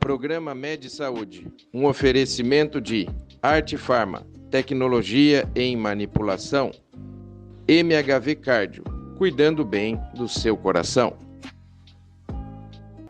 Programa Med Saúde, um oferecimento de Arte Farma, tecnologia em manipulação, MHV Cardio, cuidando bem do seu coração.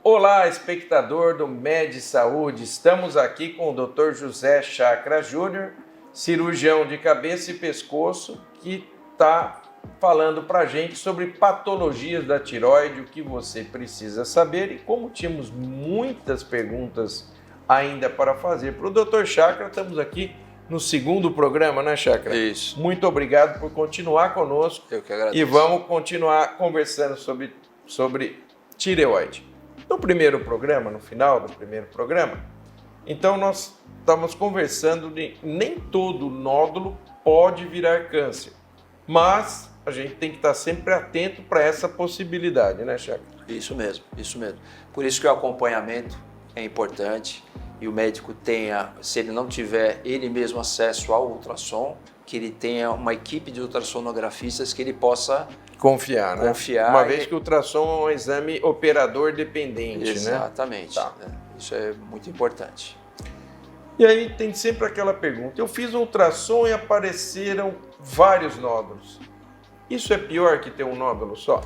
Olá, espectador do Med Saúde, estamos aqui com o Dr. José Chakra Júnior, cirurgião de cabeça e pescoço, que está falando para a gente sobre patologias da tireoide, o que você precisa saber. E como tínhamos muitas perguntas ainda para fazer para o Dr. Chakra, estamos aqui no segundo programa, né, Chakra? Isso. Muito obrigado por continuar conosco. Eu que agradeço. E vamos continuar conversando sobre tireoide. No primeiro programa, no final do primeiro programa, então nós estávamos conversando de nem todo nódulo pode virar câncer, mas a gente tem que estar sempre atento para essa possibilidade, né, Chakra? Isso mesmo, isso mesmo. Por isso que o acompanhamento é importante e o médico tenha, se ele não tiver ele mesmo acesso ao ultrassom, que ele tenha uma equipe de ultrassonografistas que ele possa confiar, né? Confiar. Uma vez que o ultrassom é um exame operador dependente, Exatamente. né? Tá. Isso é muito importante. E aí tem sempre aquela pergunta, eu fiz um ultrassom e apareceram vários nódulos. Isso é pior que ter um nódulo só?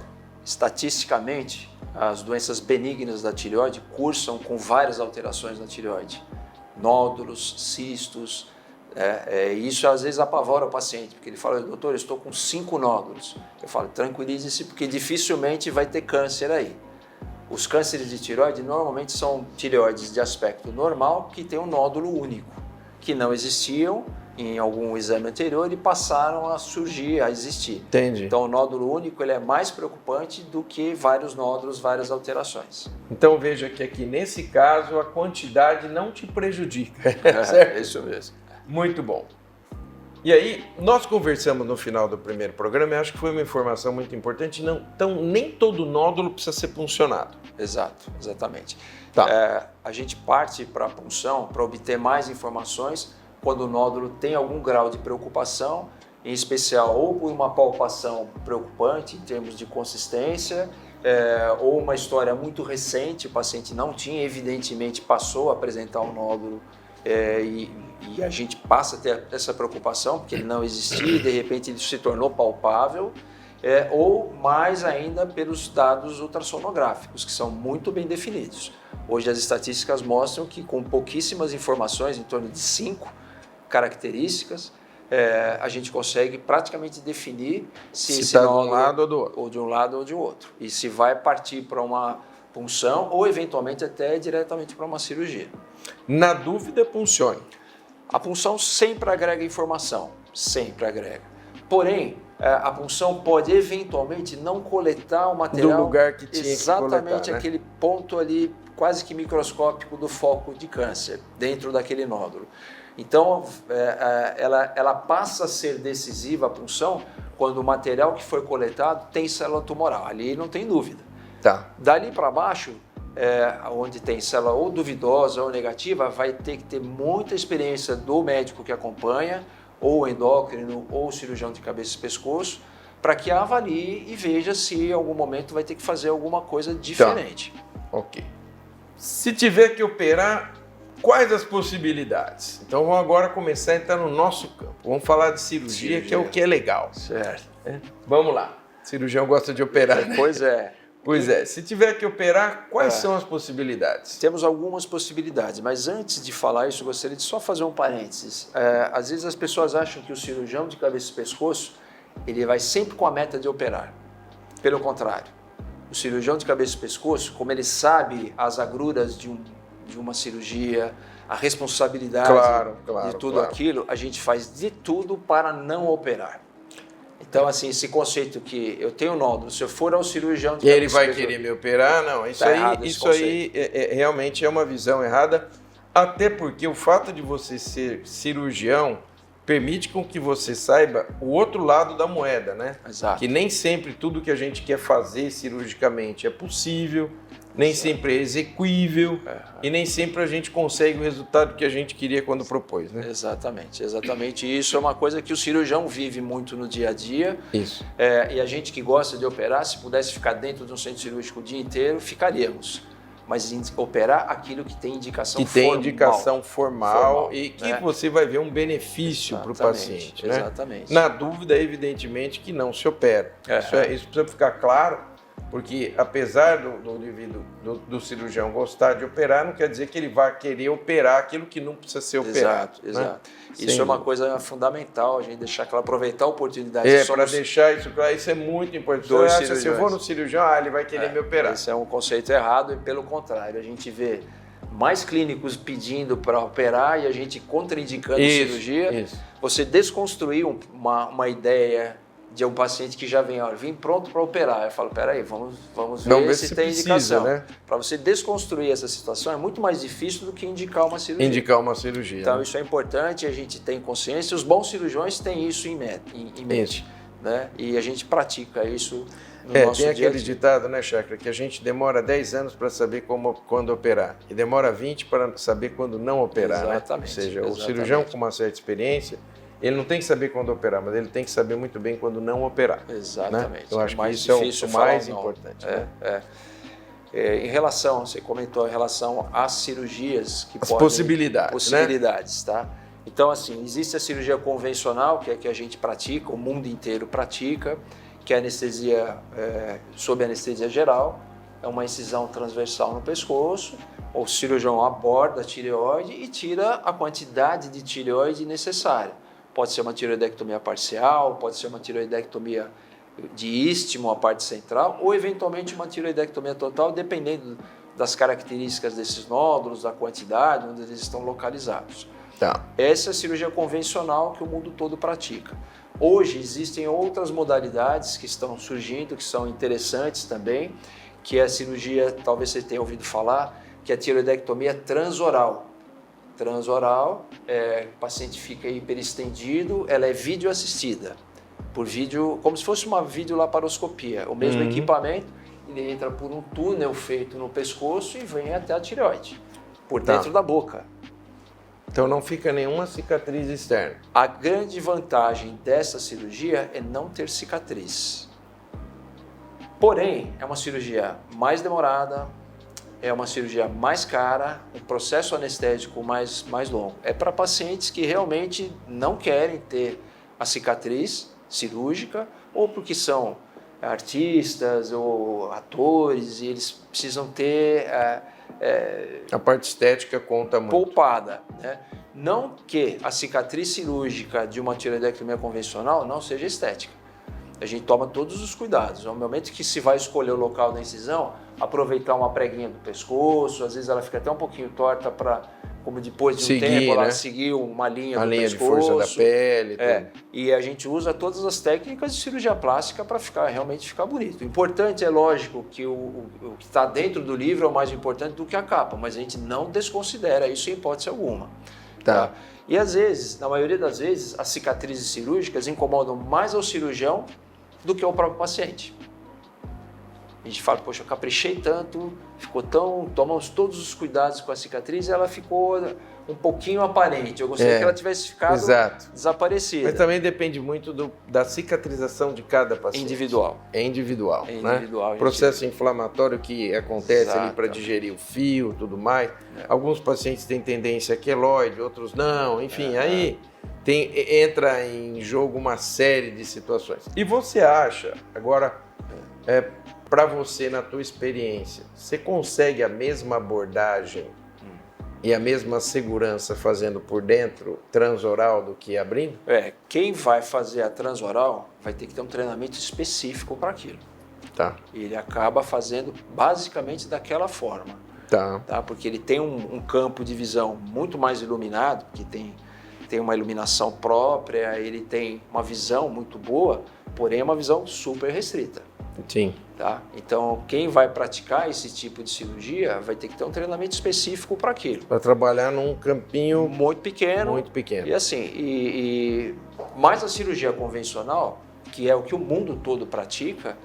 Estatisticamente, as doenças benignas da tireoide cursam com várias alterações na tireoide. Nódulos, cistos, isso às vezes apavora o paciente, porque ele fala, doutor, eu estou com 5 nódulos. Eu falo, tranquilize-se, porque dificilmente vai ter câncer aí. Os cânceres de tireoide normalmente são tireoides de aspecto normal que tem um nódulo único, que não existiam em algum exame anterior e passaram a surgir, a existir. Entendi. Então o nódulo único ele é mais preocupante do que vários nódulos, várias alterações. Então veja que aqui nesse caso a quantidade não te prejudica, certo? É isso mesmo. Muito bom. E aí, nós conversamos no final do primeiro programa e acho que foi uma informação muito importante. Então, nem todo nódulo precisa ser puncionado. Exato, exatamente. Tá. A gente parte para a punção para obter mais informações quando o nódulo tem algum grau de preocupação, em especial ou por uma palpação preocupante em termos de consistência, ou uma história muito recente, o paciente não tinha, evidentemente passou a apresentar um nódulo e a gente passa a ter essa preocupação, porque ele não existia e de repente ele se tornou palpável, ou mais ainda pelos dados ultrassonográficos, que são muito bem definidos. Hoje as estatísticas mostram que com pouquíssimas informações, em torno de 5 características, a gente consegue praticamente definir se esse está de um nódulo lado ou do outro. ou de um lado ou de outro, e se vai partir para uma punção ou eventualmente até diretamente para uma cirurgia. Na dúvida, puncione. A punção sempre agrega informação, sempre agrega. Porém, a punção pode eventualmente não coletar o material Do lugar que tinha que exatamente coletar, né? aquele ponto ali quase que microscópico do foco de câncer dentro daquele nódulo. Então, ela passa a ser decisiva a punção quando o material que foi coletado tem célula tumoral. Ali não tem dúvida. Tá. Dali para baixo, onde tem célula ou duvidosa ou negativa, vai ter que ter muita experiência do médico que acompanha, ou endócrino, ou cirurgião de cabeça e pescoço, para que avalie e veja se em algum momento vai ter que fazer alguma coisa diferente. Tá. Ok. Se tiver que operar, quais as possibilidades? Então vamos agora começar a entrar no nosso campo. Vamos falar de cirurgia. Que é o que é legal. Certo. Vamos lá. O cirurgião gosta de operar, né? Pois é. Pois é. Se tiver que operar, quais são as possibilidades? Temos algumas possibilidades, mas antes de falar isso, eu gostaria de só fazer um parênteses. Às vezes as pessoas acham que o cirurgião de cabeça e pescoço, ele vai sempre com a meta de operar. Pelo contrário, o cirurgião de cabeça e pescoço, como ele sabe as agruras de uma cirurgia, a responsabilidade de tudo aquilo, a gente faz de tudo para não operar. Então, assim, esse conceito que eu tenho nódulo, se eu for ao cirurgião de e ele cabeça vai e pescoço, querer me operar? Não, isso aí realmente é uma visão errada, até porque o fato de você ser cirurgião permite com que você saiba o outro lado da moeda, né? Exato. Que nem sempre tudo que a gente quer fazer cirurgicamente é possível, nem sempre é execuível e nem sempre a gente consegue o resultado que a gente queria quando propôs, né? Exatamente, exatamente. E isso é uma coisa que o cirurgião vive muito no dia a dia. Isso. E a gente que gosta de operar, se pudesse ficar dentro de um centro cirúrgico o dia inteiro, ficaríamos. mas operar aquilo que tem indicação formal. Que tem indicação formal e que né? você vai ver um benefício para o paciente. Né? Exatamente. Na dúvida, evidentemente, que não se opera. Isso precisa ficar claro, porque apesar do indivíduo, do cirurgião gostar de operar, não quer dizer que ele vai querer operar aquilo que não precisa ser operado. Exato. Né? Isso é uma coisa fundamental, a gente deixar claro, aproveitar a oportunidade. Para deixar isso claro, isso é muito importante. Se eu for no cirurgião, ele vai querer me operar. Esse é um conceito errado e, pelo contrário, a gente vê mais clínicos pedindo para operar e a gente contraindicando cirurgia. Você desconstruir uma ideia de um paciente que já vem pronto para operar. Eu falo, peraí, vamos ver se tem indicação. Né? Para você desconstruir essa situação é muito mais difícil do que indicar uma cirurgia. Então, isso é importante, a gente tem consciência. Os bons cirurgiões têm isso em mente. Né? E a gente pratica isso no nosso dia a dia. Tem aquele ditado, né, Chakra, que a gente demora 10 anos para saber quando operar e demora 20 para saber quando não operar. Exatamente. Né? Ou seja, o cirurgião com uma certa experiência, ele não tem que saber quando operar, mas ele tem que saber muito bem quando não operar. Exatamente. Né? Eu acho que isso é o mais importante. Em relação, você comentou em relação às cirurgias que podem... Possibilidades, tá? Então, assim, existe a cirurgia convencional, que é a que a gente pratica, o mundo inteiro pratica, que é anestesia, sob anestesia geral, é uma incisão transversal no pescoço, o cirurgião aborda a tireoide e tira a quantidade de tireoide necessária. Pode ser uma tireoidectomia parcial, pode ser uma tireoidectomia de istmo, a parte central, ou eventualmente uma tireoidectomia total, dependendo das características desses nódulos, da quantidade, onde eles estão localizados. Tá. Essa é a cirurgia convencional que o mundo todo pratica. Hoje existem outras modalidades que estão surgindo, que são interessantes também, que é a cirurgia, talvez você tenha ouvido falar, que é a tireoidectomia transoral. Transoral, o paciente fica hiperestendido, ela é videoassistida, por vídeo, como se fosse uma videolaparoscopia. O mesmo equipamento, ele entra por um túnel feito no pescoço e vem até a tireoide, por dentro da boca. Então não fica nenhuma cicatriz externa. A grande vantagem dessa cirurgia é não ter cicatriz. Porém, é uma cirurgia mais demorada, é uma cirurgia mais cara, um processo anestésico mais longo. É para pacientes que realmente não querem ter a cicatriz cirúrgica ou porque são artistas ou atores e eles precisam ter... a parte estética conta muito. Poupada, né? Não que a cicatriz cirúrgica de uma tireoidectomia convencional não seja estética. A gente toma todos os cuidados. No momento que se vai escolher o local da incisão, aproveitar uma preguinha do pescoço, às vezes ela fica até um pouquinho torta para, como depois de um tempo, ela seguir uma linha do pescoço. De força da pele. E a gente usa todas as técnicas de cirurgia plástica para realmente ficar bonito. O importante é, lógico, que o que está dentro do livro é o mais importante do que a capa, mas a gente não desconsidera isso em hipótese alguma. Tá? E às vezes, na maioria das vezes, as cicatrizes cirúrgicas incomodam mais ao cirurgião do que ao próprio paciente. A gente fala, poxa, eu caprichei tanto, tomamos todos os cuidados com a cicatriz e ela ficou um pouquinho aparente. Eu gostaria que ela tivesse ficado desaparecida. Mas também depende muito da cicatrização de cada paciente. É individual. Né? O processo inflamatório que acontece ali para digerir o fio, tudo mais. Alguns pacientes têm tendência queloide, outros não. Enfim, aí entra em jogo uma série de situações. E você acha, agora, para você, na tua experiência, você consegue a mesma abordagem e a mesma segurança fazendo por dentro transoral do que abrindo? Quem vai fazer a transoral vai ter que ter um treinamento específico para aquilo. Tá. Ele acaba fazendo basicamente daquela forma. Tá. Porque ele tem um campo de visão muito mais iluminado, que tem uma iluminação própria, ele tem uma visão muito boa, porém é uma visão super restrita. Sim. Tá? Então, quem vai praticar esse tipo de cirurgia vai ter que ter um treinamento específico para aquilo. Para trabalhar num campinho muito pequeno. E assim, mas a cirurgia convencional, que é o que o mundo todo pratica,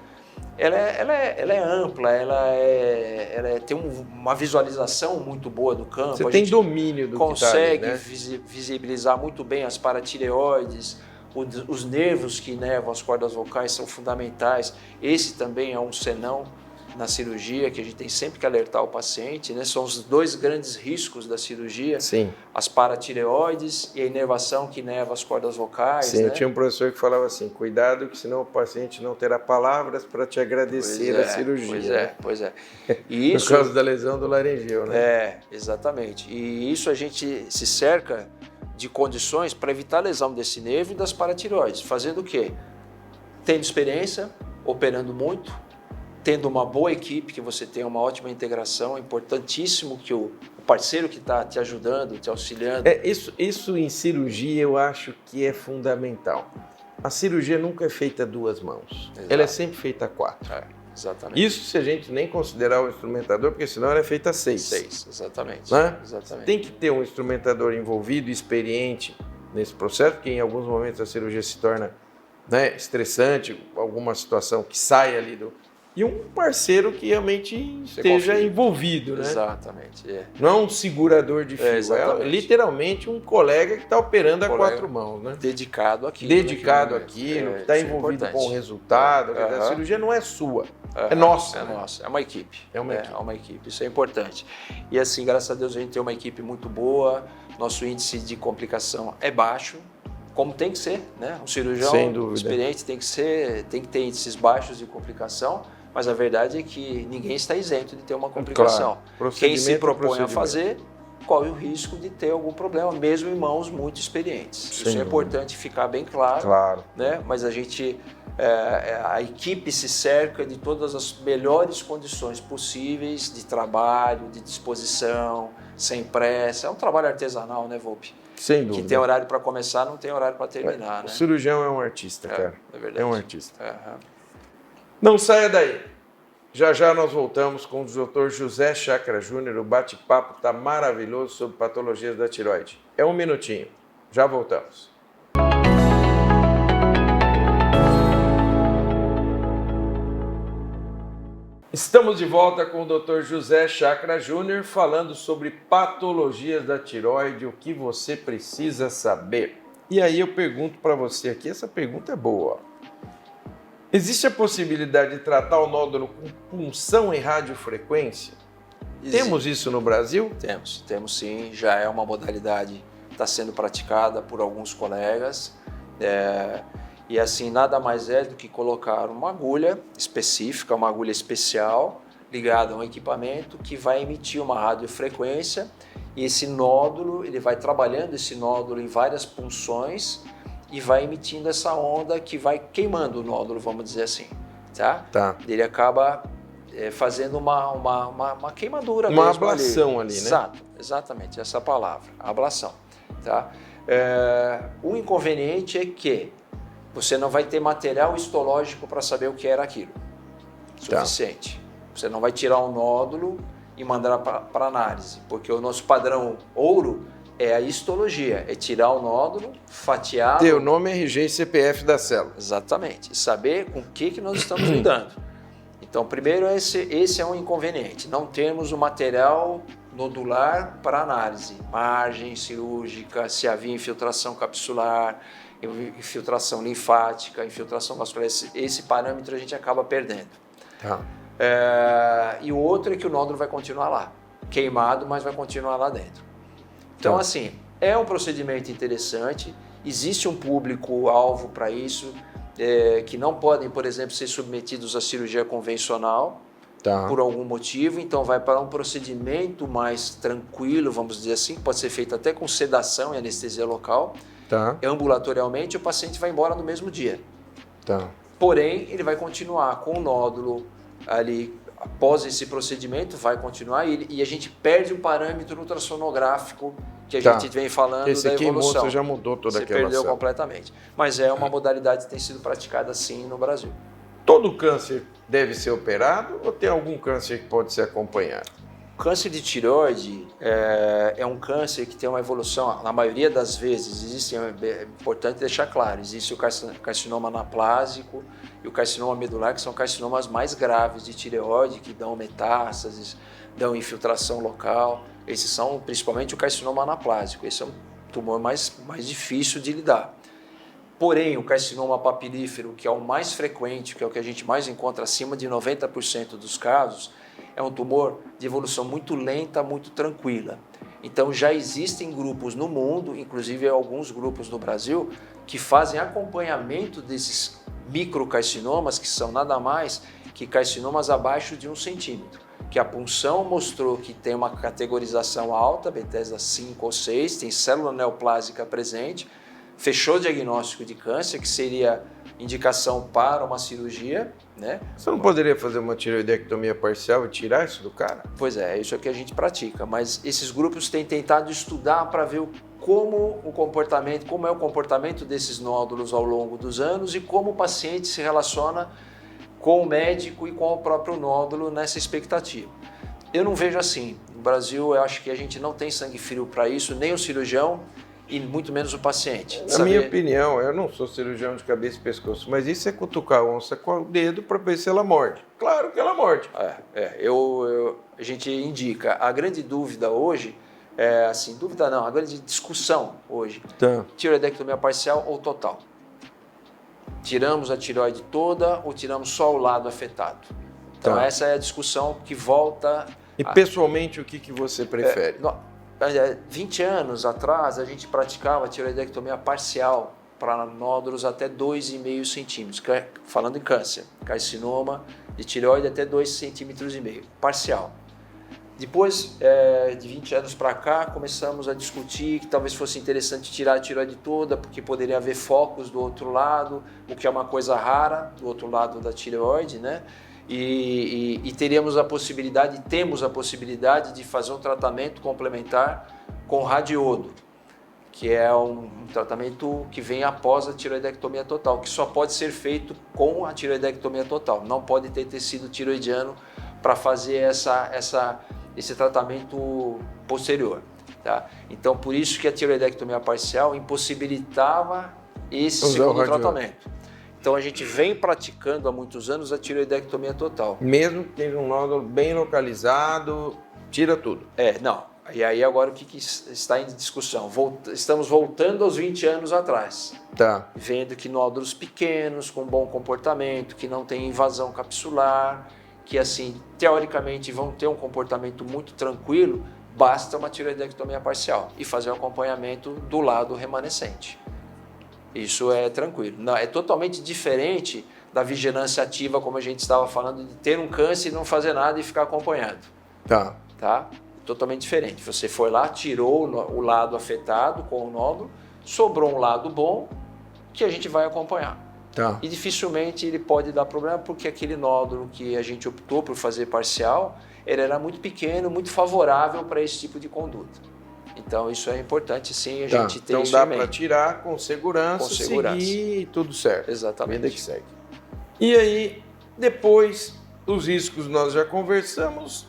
ela é ampla, ela tem uma visualização muito boa do campo. Você tem domínio do que tá ali, né? Consegue visibilizar muito bem as paratireoides, os nervos que inervam as cordas vocais são fundamentais. Esse também é um senão na cirurgia, que a gente tem sempre que alertar o paciente, né? São os dois grandes riscos da cirurgia, Sim. as paratireoides e a inervação que inerva as cordas vocais. Sim, né? eu tinha um professor que falava assim, cuidado que senão o paciente não terá palavras para te agradecer a cirurgia. Pois é. E isso, por causa da lesão do laringeu, né? Exatamente. E isso a gente se cerca de condições para evitar a lesão desse nervo e das paratireoides. Fazendo o quê? Tendo experiência, operando muito, tendo uma boa equipe, que você tenha uma ótima integração. É importantíssimo que o parceiro que está te ajudando, te auxiliando... Isso em cirurgia eu acho que é fundamental. A cirurgia nunca é feita a 2 mãos. Exato. Ela é sempre feita a 4. Exatamente. Isso se a gente nem considerar o instrumentador, porque senão ela é feita a 6. 6, exatamente. Né? Exatamente. Tem que ter um instrumentador envolvido, experiente nesse processo, porque em alguns momentos a cirurgia se torna, né, estressante, alguma situação que sai ali do... E um parceiro que realmente esteja envolvido, né? Exatamente. Não é um segurador de fio, é literalmente um colega que está operando a 4 mãos, né? Dedicado àquilo. Que está envolvido com o resultado. A cirurgia não é sua, é nossa. É nossa, é uma equipe. É uma equipe. Isso é importante. E assim, graças a Deus, a gente tem uma equipe muito boa, nosso índice de complicação é baixo, como tem que ser, né? Um cirurgião experiente tem que ter índices baixos de complicação, mas a verdade é que ninguém está isento de ter uma complicação. Claro. Quem se propõe a fazer, corre o risco de ter algum problema, mesmo em mãos muito experientes. Isso é importante ficar bem claro. Né? Mas a gente, a equipe se cerca de todas as melhores condições possíveis de trabalho, de disposição, sem pressa. É um trabalho artesanal, né, Volpi? Sem dúvida. Que tem horário para começar, não tem horário para terminar. O né? cirurgião é um artista, cara. É verdade. É um artista. Não saia daí. Já já nós voltamos com o Dr. José Chacra Júnior. O bate-papo está maravilhoso sobre patologias da tireoide. É um minutinho. Já voltamos. Estamos de volta com o Dr. José Chacra Júnior falando sobre patologias da tireoide, o que você precisa saber. E aí eu pergunto para você aqui, essa pergunta é boa. Existe a possibilidade de tratar o nódulo com punção em radiofrequência? Temos isso no Brasil? Temos sim, já é uma modalidade que está sendo praticada por alguns colegas. E assim, nada mais é do que colocar uma agulha específica, uma agulha especial, ligada a um equipamento que vai emitir uma radiofrequência, e esse nódulo, ele vai trabalhando esse nódulo em várias punções e vai emitindo essa onda que vai queimando o nódulo, vamos dizer assim. Tá. Ele acaba fazendo uma queimadura uma mesmo. Uma ablação ali, né? Exatamente, essa palavra, ablação. Tá? O inconveniente é que você não vai ter material histológico para saber o que era aquilo. Suficiente. Você não vai tirar um nódulo e mandar para análise, porque o nosso padrão ouro é a histologia, é tirar o nódulo, fatiar... Ter o nome, RG e CPF da célula. Exatamente, e saber com o que nós estamos lidando. Então, primeiro, esse é um inconveniente, não temos o material nodular para análise, margem cirúrgica, se havia infiltração capsular, infiltração linfática, infiltração vascular, esse parâmetro a gente acaba perdendo. E o outro é que o nódulo vai continuar lá, queimado, mas vai continuar lá dentro. Então, assim, é um procedimento interessante, existe um público-alvo para isso, que não podem, por exemplo, ser submetidos à cirurgia convencional, por algum motivo, então vai para um procedimento mais tranquilo, vamos dizer assim, pode ser feito até com sedação e anestesia local, ambulatorialmente, o paciente vai embora no mesmo dia. Porém, ele vai continuar com o nódulo ali, após esse procedimento, vai continuar e a gente perde o parâmetro ultrassonográfico que a gente vem falando esse da evolução. Você já mudou toda aquela perdeu completamente. Mas é uma modalidade que tem sido praticada sim no Brasil. Todo câncer deve ser operado ou tem algum câncer que pode ser acompanhado? Câncer de tireoide é um câncer que tem uma evolução, na maioria das vezes, é importante deixar claro, existe o carcinoma anaplásico e o carcinoma medular, que são carcinomas mais graves de tireoide, que dão metástases, dão infiltração local. Esses são principalmente o carcinoma anaplásico, esse é um tumor mais difícil de lidar. Porém, o carcinoma papilífero, que é o mais frequente, que é o que a gente mais encontra, acima de 90% dos casos, é um tumor de evolução muito lenta, muito tranquila. Então já existem grupos no mundo, inclusive alguns grupos no Brasil, que fazem acompanhamento desses microcarcinomas, que são nada mais que carcinomas abaixo de 1 centímetro. Que a punção mostrou que tem uma categorização alta, Bethesda 5 ou 6, tem célula neoplásica presente, fechou o diagnóstico de câncer, que seria indicação para uma cirurgia, né? Você não poderia fazer uma tireoidectomia parcial e tirar isso do cara? Pois é isso que a gente pratica, mas esses grupos têm tentado estudar para ver como é o comportamento desses nódulos ao longo dos anos e como o paciente se relaciona com o médico e com o próprio nódulo nessa expectativa. Eu não vejo assim. No Brasil, eu acho que a gente não tem sangue frio para isso, nem o cirurgião e muito menos o paciente. Na minha opinião, eu não sou cirurgião de cabeça e pescoço, mas isso é cutucar a onça com o dedo para ver se ela morde. Claro que ela morde. A gente indica. A grande dúvida hoje a grande discussão hoje, tireoidectomia parcial ou total. Tiramos a tireoide toda ou tiramos só o lado afetado? Então essa é a discussão que volta... E pessoalmente, o que você prefere? 20 anos atrás, a gente praticava tireoidectomia parcial para nódulos até 2,5 centímetros, falando em câncer, carcinoma de tireoide até 2,5 centímetros, parcial. Depois de 20 anos para cá, começamos a discutir que talvez fosse interessante tirar a tireoide toda, porque poderia haver focos do outro lado, o que é uma coisa rara do outro lado da tireoide, né? E temos a possibilidade de fazer um tratamento complementar com radiodo, que é um tratamento que vem após a tireoidectomia total, que só pode ser feito com a tireoidectomia total. Não pode ter tecido tireoidiano para fazer esse tratamento posterior. Tá? Então, por isso que a tireoidectomia parcial impossibilitava esse segundo tratamento. Então a gente vem praticando há muitos anos a tireoidectomia total. Mesmo que tenha um nódulo bem localizado, tira tudo. E aí agora o que está em discussão? Estamos voltando aos 20 anos atrás. Tá. Vendo que nódulos pequenos, com bom comportamento, que não tem invasão capsular, que assim, teoricamente vão ter um comportamento muito tranquilo, basta uma tireoidectomia parcial e fazer o acompanhamento do lado remanescente. Isso é tranquilo. Não, é totalmente diferente da vigilância ativa, como a gente estava falando, de ter um câncer e não fazer nada e ficar acompanhando. Tá? Totalmente diferente. Você foi lá, tirou o lado afetado com o nódulo, sobrou um lado bom que a gente vai acompanhar. Tá. E dificilmente ele pode dar problema porque aquele nódulo que a gente optou por fazer parcial, ele era muito pequeno, muito favorável para esse tipo de conduta. Então isso é importante sim a gente ter isso em mente. Então dá para tirar com segurança, seguir tudo certo. Exatamente. Vida que segue. E aí, depois dos riscos nós já conversamos,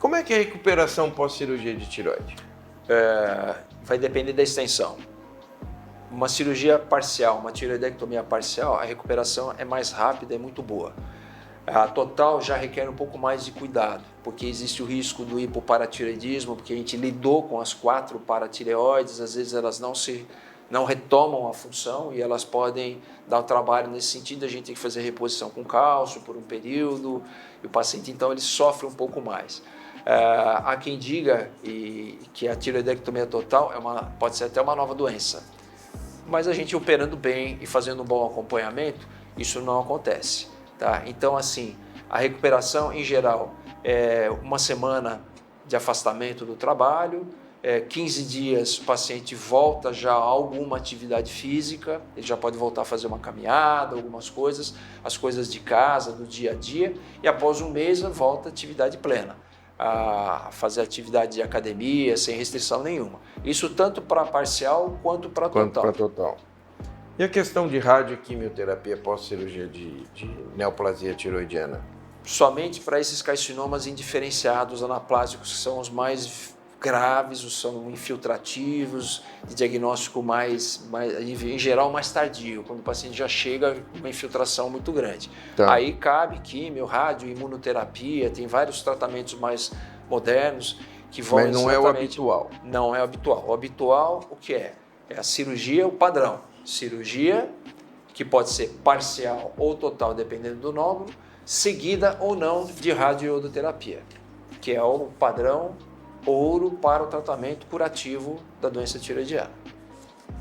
como é que é a recuperação pós-cirurgia de tireoide? Vai depender da extensão. Uma cirurgia parcial, uma tireoidectomia parcial, a recuperação é mais rápida e muito boa. A total já requer um pouco mais de cuidado, porque existe o risco do hipoparatireoidismo, porque a gente lidou com as 4 paratireoides, às vezes elas não retomam a função e elas podem dar um trabalho nesse sentido, a gente tem que fazer reposição com cálcio por um período, e o paciente então ele sofre um pouco mais. Há quem diga que a tireoidectomia total pode ser até uma nova doença, mas a gente operando bem e fazendo um bom acompanhamento, isso não acontece. Tá? Então, assim, a recuperação em geral é 1 semana de afastamento do trabalho, 15 dias o paciente volta já a alguma atividade física, ele já pode voltar a fazer uma caminhada, algumas coisas, as coisas de casa, do dia a dia, e após 1 mês volta à atividade plena, a fazer atividade de academia sem restrição nenhuma. Isso tanto para parcial quanto para total. E a questão de radioquimioterapia pós-cirurgia de neoplasia tiroidiana? Somente para esses carcinomas indiferenciados anaplásicos, que são os mais graves, são infiltrativos, de diagnóstico em geral, mais tardio, quando o paciente já chega com uma infiltração muito grande. Tá. Aí cabe químio, rádio, imunoterapia, tem vários tratamentos mais modernos que vão... Mas não é o habitual. Não é o habitual. O habitual, o que é? É a cirurgia, o padrão. cirurgia, que pode ser parcial ou total, dependendo do nódulo, seguida ou não de radioiodoterapia, que é o padrão ouro para o tratamento curativo da doença tiroidiana.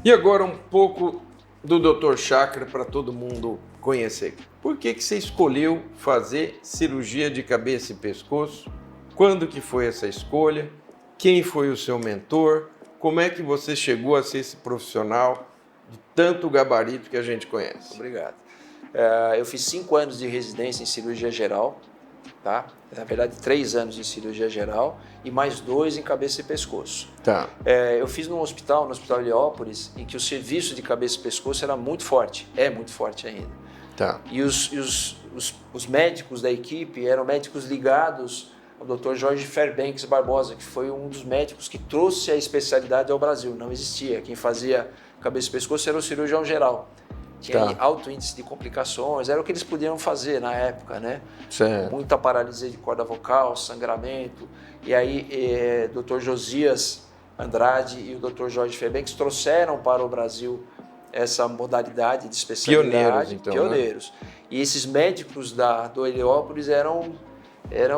E agora um pouco do Dr. Chakra para todo mundo conhecer. Por que você escolheu fazer cirurgia de cabeça e pescoço? Quando que foi essa escolha? Quem foi o seu mentor? Como é que você chegou a ser esse profissional de tanto gabarito que a gente conhece? Obrigado. Eu fiz 5 anos de residência em cirurgia geral, tá? Na verdade 3 anos em cirurgia geral e mais 2 em cabeça e pescoço. Tá. Eu fiz no Hospital Heliópolis, em que o serviço de cabeça e pescoço era muito forte, é muito forte ainda. Tá. E os médicos da equipe eram médicos ligados ao Dr. Jorge Fairbanks Barbosa, que foi um dos médicos que trouxe a especialidade ao Brasil. Não existia. Quem fazia cabeça e pescoço era o cirurgião geral. Tinha alto índice de complicações, era o que eles podiam fazer na época, né? Certo. Muita paralisia de corda vocal, sangramento. E aí, Dr. Josias Andrade e o Dr. Jorge Fairbanks trouxeram para o Brasil essa modalidade de especialidade. Pioneiros, então. Pioneiros. Né? E esses médicos do Heliópolis eram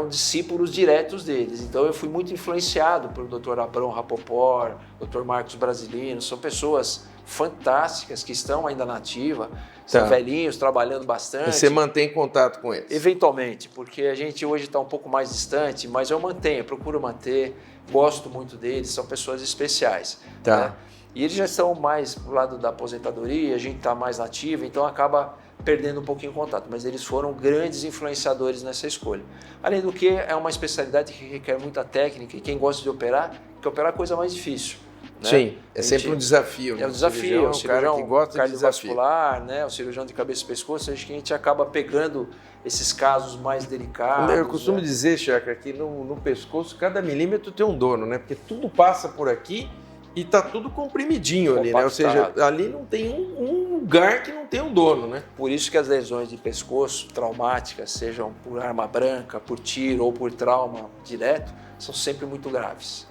discípulos diretos deles. Então eu fui muito influenciado pelo Dr. Abrão Rapoport, Dr. Marcos Brasilino, são pessoas fantásticas que estão ainda na ativa, são velhinhos, trabalhando bastante. E você mantém contato com eles? Eventualmente, porque a gente hoje está um pouco mais distante, mas eu procuro manter, gosto muito deles, são pessoas especiais. Tá. Né? E eles já estão mais pro lado da aposentadoria, a gente está mais nativo, então acaba perdendo um pouquinho o contato, mas eles foram grandes influenciadores nessa escolha. Além do que, é uma especialidade que requer muita técnica e quem gosta de operar, quer operar a coisa mais difícil. Né? Sim, é sempre um desafio. É um desafio, o cirurgião que gosta cardiovascular, né? O cirurgião de cabeça e pescoço, acho que a gente acaba pegando esses casos mais delicados. Eu costumo dizer, Chakra, que no pescoço cada milímetro tem um dono, né? Porque tudo passa por aqui e tá tudo comprimidinho ali, né? Ou seja, ali não tem um lugar que não tem um dono, né? Por isso que as lesões de pescoço traumáticas, sejam por arma branca, por tiro ou por trauma direto, são sempre muito graves.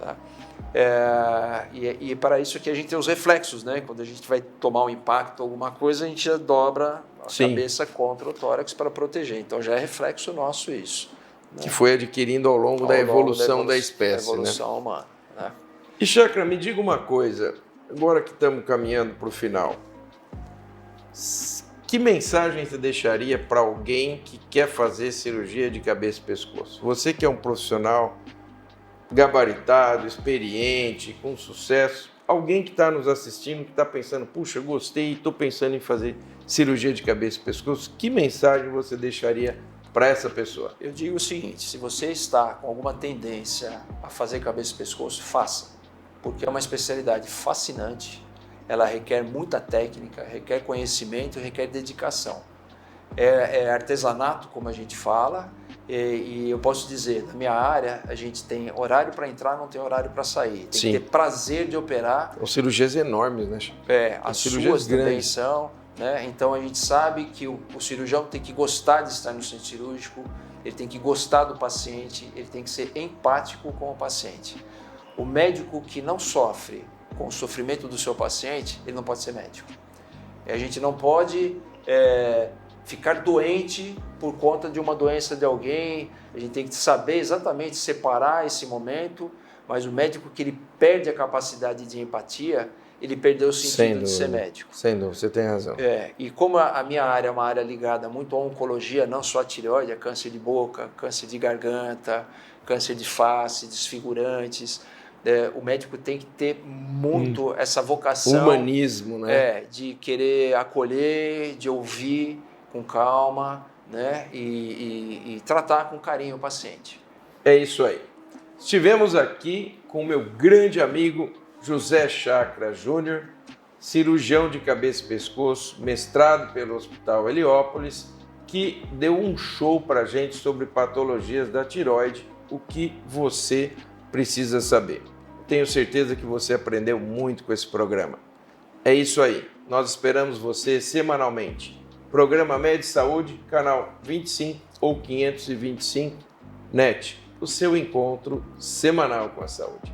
Tá? E para isso que a gente tem os reflexos, né? Quando a gente vai tomar um impacto, alguma coisa, a gente já dobra a cabeça contra o tórax para proteger. Então já é reflexo nosso isso. Né? Que foi adquirindo ao longo da evolução da espécie, da evolução humana. Né? E Chakra, me diga uma coisa, agora que estamos caminhando para o final, que mensagem você deixaria para alguém que quer fazer cirurgia de cabeça e pescoço? Você que é um profissional gabaritado, experiente, com sucesso, alguém que está nos assistindo, que está pensando, puxa, gostei, estou pensando em fazer cirurgia de cabeça e pescoço, que mensagem você deixaria para essa pessoa? Eu digo o seguinte, se você está com alguma tendência a fazer cabeça e pescoço, faça, porque é uma especialidade fascinante, ela requer muita técnica, requer conhecimento, requer dedicação. É artesanato, como a gente fala, e eu posso dizer, na minha área, a gente tem horário para entrar, não tem horário para sair. Tem que ter prazer de operar. São cirurgias enormes, né? As suas também são. Né? Então a gente sabe que o cirurgião tem que gostar de estar no centro cirúrgico, ele tem que gostar do paciente, ele tem que ser empático com o paciente. O médico que não sofre com o sofrimento do seu paciente, ele não pode ser médico. A gente não pode ficar doente por conta de uma doença de alguém, a gente tem que saber exatamente separar esse momento, mas o médico que ele perde a capacidade de empatia, ele perdeu o sentido de ser médico. Sem dúvida, você tem razão. E como a minha área é uma área ligada muito à oncologia, não só a tireoide, a câncer de boca, câncer de garganta, câncer de face, desfigurantes, o médico tem que ter muito essa vocação... Humanismo, né? De querer acolher, de ouvir com calma, né? E tratar com carinho o paciente. É isso aí. Estivemos aqui com o meu grande amigo José Chakra Júnior, cirurgião de cabeça e pescoço, mestrado pelo Hospital Heliópolis, que deu um show para a gente sobre patologias da tireoide, o que você precisa saber. Tenho certeza que você aprendeu muito com esse programa. É isso aí. Nós esperamos você semanalmente. Programa Med Saúde, canal 25 ou 525, NET, o seu encontro semanal com a saúde.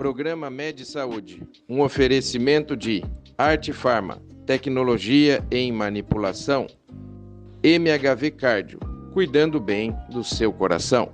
Programa Med Saúde, um oferecimento de Arte Farma, tecnologia em manipulação, MHV Cardio, cuidando bem do seu coração.